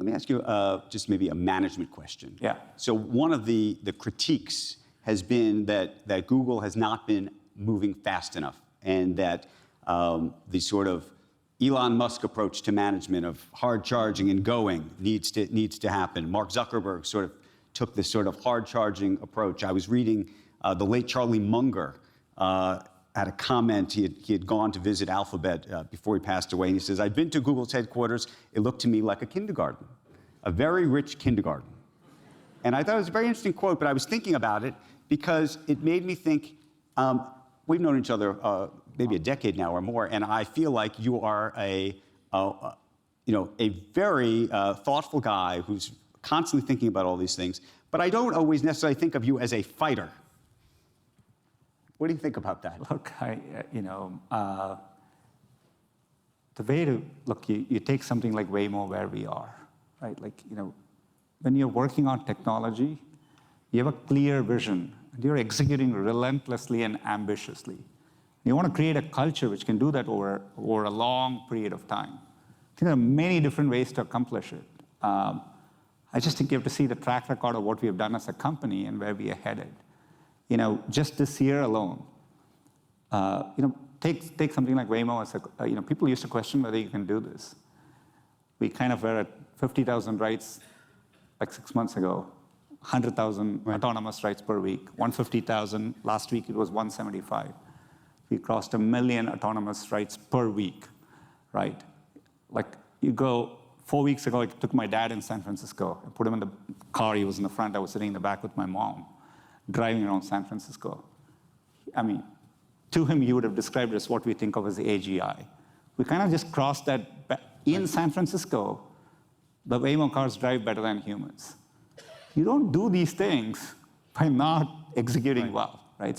Let me ask you just maybe a management question. Yeah. So one of the critiques has been that Google has not been moving fast enough, and that the sort of Elon Musk approach to management of hard charging and going needs to happen. Mark Zuckerberg sort of took this sort of hard charging approach. I was reading the late Charlie Munger had a comment. He had gone to visit Alphabet before he passed away, and he says, "I've been to Google's headquarters. It looked to me like a kindergarten, a very rich kindergarten." And I thought it was a very interesting quote, but I was thinking about it because it made me think, we've known each other maybe a decade now or more, and I feel like you are a very thoughtful guy who's constantly thinking about all these things, but I don't always necessarily think of you as a fighter. What do you think about that? Look, the way to look, you take something like Waymo where we are, right? When you're working on technology, you have a clear vision, and you're executing relentlessly and ambitiously. You want to create a culture which can do that over a long period of time. I think there are many different ways to accomplish it. I just think you have to see the track record of what we have done as a company and where we are headed. Just this year alone, take something like Waymo as people used to question whether you can do this. We kind of were at 50,000 rides like 6 months ago, 100,000 autonomous rides per week, 150,000. Last week it was 175. We crossed 1 million autonomous rides per week, right? You go, 4 weeks ago, I took my dad in San Francisco. I put him in the car. He was in the front. I was sitting in the back with my mom, driving around San Francisco. I mean, to him, you would have described it as what we think of as the AGI. We kind of just crossed that. In San Francisco, the Waymo cars drive better than humans. You don't do these things by not executing well, right?